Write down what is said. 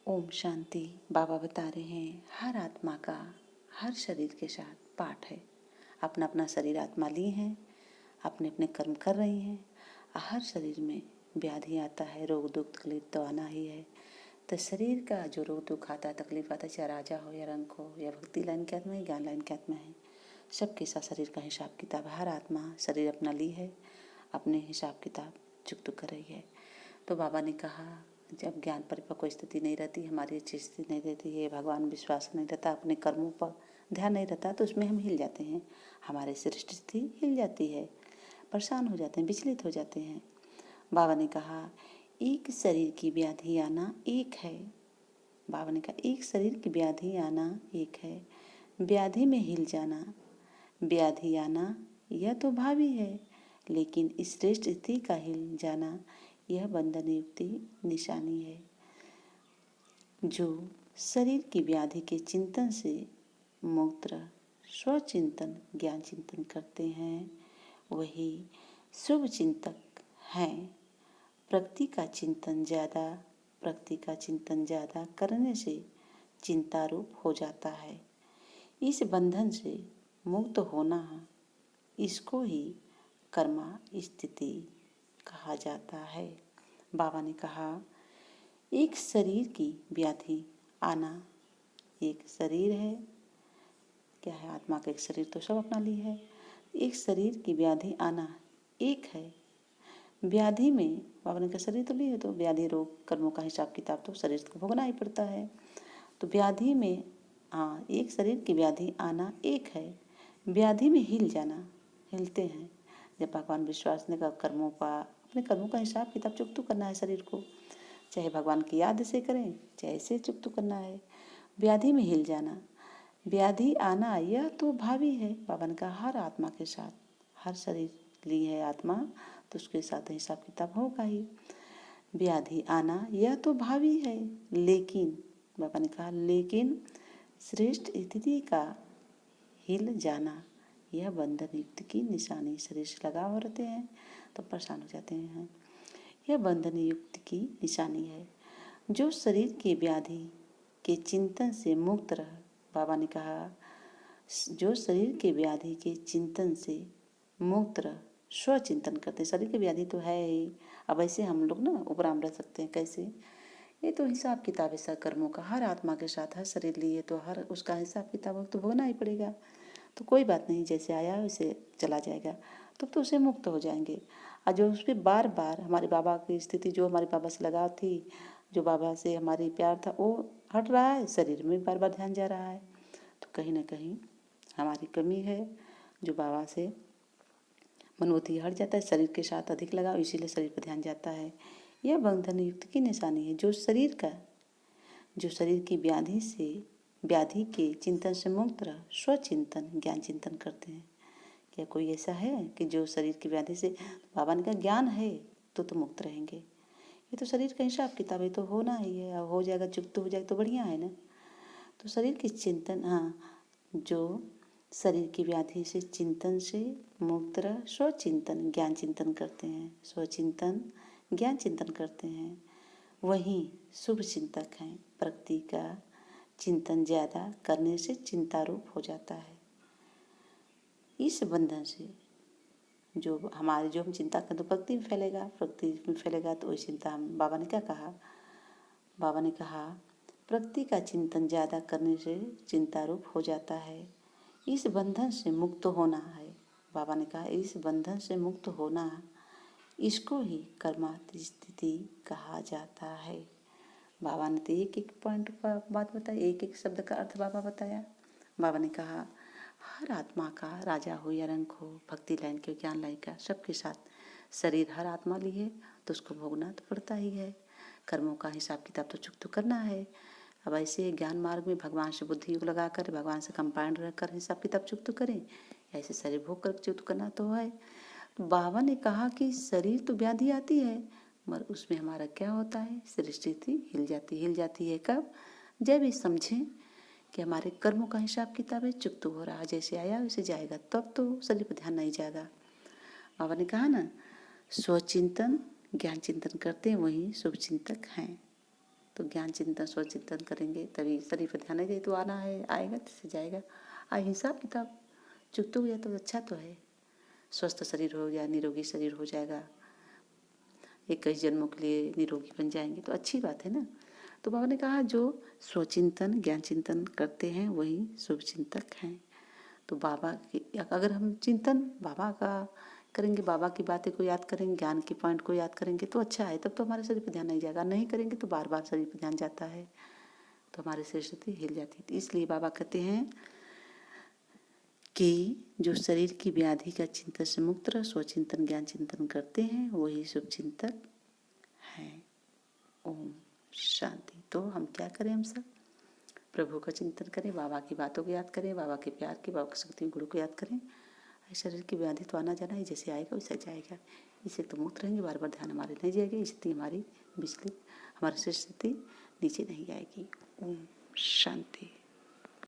ओम शांति। बाबा बता रहे हैं हर आत्मा का हर शरीर के साथ पाठ है। अपना अपना शरीर आत्मा लिए हैं, अपने अपने कर्म कर रही हैं। हर शरीर में व्याधि आता है, रोग दुख तकलीफ तो आना ही है। तो शरीर का जो रोग दुख आता है, तकलीफ आता है, चाहे राजा हो या रंक हो या भक्ति लाइन के आत्मा है, ज्ञान लाइन के आत्मा है, सबके साथ शरीर का हिसाब किताब। हर आत्मा शरीर अपना ली है, अपने हिसाब किताब चुकता कर रही है। तो बाबा ने कहा जब ज्ञान परिपक्व स्थिति नहीं रहती, हमारी अच्छी स्थिति नहीं रहती है, भगवान विश्वास नहीं रहता, अपने कर्मों पर ध्यान नहीं रहता, तो उसमें हम हिल जाते हैं, हमारी सृष्टि स्थिति हिल जाती है, परेशान हो जाते हैं, विचलित हो जाते हैं। बाबा ने कहा एक शरीर की व्याधि आना एक है। बाबा ने कहा एक शरीर की व्याधि आना एक है, व्याधि में हिल जाना, व्याधि आना यह तो भावी है, लेकिन इस श्रेष्ठ स्थिति का हिल जाना यह बंधन युक्ति निशानी है। जो शरीर की व्याधि के चिंतन से मुक्त स्वचिंतन ज्ञान चिंतन करते हैं, वही शुभ चिंतक हैं। प्रकृति का चिंतन ज़्यादा करने से चिंता रूप हो जाता है। इस बंधन से मुक्त होना, इसको ही कर्मा स्थिति कहा जाता है। बाबा ने कहा एक शरीर की व्याधि आना, एक शरीर है, क्या है, आत्मा का एक शरीर तो सब अपना ली है। एक शरीर की व्याधि आना एक है, व्याधि में बाबा ने कहा शरीर तो ली है, तो व्याधि रोग कर्मों का हिसाब किताब तो शरीर को भोगना ही पड़ता है। तो व्याधि में एक शरीर की व्याधि आना एक है, व्याधि में हिल जाना, हिलते हैं। जब भगवान विश्वास ने कहा कर्मों का अपने कर्मों का हिसाब किताब चुकता करना है शरीर को, चाहे भगवान की याद से करें, चाहे ऐसे चुकता करना है। व्याधि में हिल जाना, व्याधि आना यह तो भावी है। बाबा ने कहा हर आत्मा के साथ, हर शरीर ली है आत्मा, तो उसके साथ हिसाब किताब होगा ही। व्याधि आना यह तो भावी है, लेकिन बाबा ने कहा लेकिन श्रेष्ठ स्थिति का हिल जाना यह बंधन युक्त की निशानी। शरीर से लगाव रहते हैं तो परेशान हो जाते हैं, यह बंधन युक्त की निशानी है। जो शरीर के व्याधि के चिंतन से मुक्त रह, बाबा ने कहा जो शरीर के व्याधि के चिंतन से मुक्त रह स्वचिंतन करते। शरीर के व्याधि तो है ही, अब ऐसे हम लोग ना उपराम रह सकते हैं कैसे, ये तो हिसाब किताब ऐसा कर्मों का हर आत्मा के साथ, हर शरीर लिए तो हर उसका हिसाब किताब तो भोगना ही पड़ेगा। तो कोई बात नहीं, जैसे आया वैसे चला जाएगा, तो उसे मुक्त हो जाएंगे। और जो उस पर बार बार हमारे बाबा की स्थिति, जो हमारे बाबा से लगाव थी, जो बाबा से हमारी प्यार था, वो हट रहा है, शरीर में बार बार ध्यान जा रहा है, तो कहीं ना कहीं हमारी कमी है। जो बाबा से मनोती हट जाता है, शरीर के साथ अधिक लगाव, इसीलिए शरीर पर ध्यान जाता है। यह बंधन युक्त की निशानी है। जो शरीर की व्याधि के चिंतन से मुक्त रह स्वचिंतन ज्ञान चिंतन करते हैं। क्या कोई ऐसा है कि जो शरीर की व्याधि से, बाबा ने कहा ज्ञान है तो मुक्त रहेंगे। ये तो शरीर का हिसाब किताब है, तो होना ही है, हो जाएगा, चुप तो हो जाएगा तो बढ़िया है ना। तो शरीर की चिंतन, जो शरीर की व्याधि से चिंतन से मुक्त रह स्वचिंतन ज्ञान चिंतन करते हैं, स्वचिंतन ज्ञान चिंतन करते हैं, वही शुभ चिंतक हैं। प्रकृति का चिंतन ज़्यादा करने से चिंता रूप हो जाता है। इस बंधन से जो हम चिंता करें तो प्रकृति में फैलेगा, प्रकृति में फैलेगा तो वही चिंता हम, बाबा ने क्या कहा, बाबा ने कहा प्रकृति का चिंतन ज़्यादा करने से चिंता रूप हो जाता है। इस बंधन से मुक्त होना है। बाबा ने कहा इस बंधन से मुक्त होना, इसको ही कर्मातीत स्थिति कहा जाता है। बाबा ने तो एक एक पॉइंट का बात बताई, एक एक शब्द का अर्थ बाबा बताया। बाबा ने कहा हर आत्मा का, राजा हो या रंक हो, भक्ति लाइन के, ज्ञान लाइन का, सबके साथ शरीर हर आत्मा ली है तो उसको भोगना तो पड़ता ही है। कर्मों का हिसाब किताब तो चुकता करना है। अब ऐसे ज्ञान मार्ग में भगवान से बुद्धि योग लगा कर, भगवान से कंपाउंड रहकर हिसाब किताब चुकता करें, ऐसे शरीर भोग कर चुकता करना तो है। तो बाबा ने कहा कि शरीर तो व्याधि आती है, मगर उसमें हमारा क्या होता है, सृष्टि हिल जाती है। कब, जब ये समझें कि हमारे कर्मों का हिसाब किताब है, चुप तो हो रहा, जैसे आया वैसे जाएगा, तब तो शरीर पर ध्यान नहीं जाएगा। बाबा ने कहा ना स्वचिंतन ज्ञान चिंतन करते हैं, वही शुभ चिंतक हैं। तो ज्ञान चिंतन स्वचिंतन करेंगे तभी शरीर पर ध्यान नहीं दे तो आना है, आएगा तो जाएगा। हिसाब किताब चुप तो गया तो अच्छा तो है, स्वस्थ शरीर हो गया, निरोगी शरीर हो जाएगा, 21 जन्मों के लिए निरोगी बन जाएंगे तो अच्छी बात है ना। तो बाबा ने कहा जो स्वचिंतन ज्ञान चिंतन करते हैं वही शुभ चिंतक हैं। तो बाबा की अगर हम चिंतन बाबा का करेंगे, बाबा की बातें को याद करेंगे, ज्ञान के पॉइंट को याद करेंगे तो अच्छा है, तब तो हमारे शरीर पर ध्यान नहीं जाएगा। नहीं करेंगे तो बार बार शरीर पर ध्यान जाता है तो हमारी शरीर स्थिति हिल जाती है। तो इसलिए बाबा कहते हैं कि जो शरीर की व्याधि का चिंतन से मुक्त रह स्वचिंतन ज्ञान चिंतन करते हैं वही शुभ चिंतक हैं। ओम शांति। तो हम क्या करें, हम सब प्रभु का चिंतन करें, बाबा की बातों को याद करें, बाबा के प्यार की, बाबा की शक्ति गुरु को याद करें। शरीर की व्याधि तो आना जाना है, जैसे आएगा वैसे जाएगा, इसे तो मुक्त रहेंगे, बार बार ध्यान हमारे नहीं जाएगी, स्थिति हमारी विचलित, हमारी स्थिति नीचे नहीं आएगी। ओम शांति।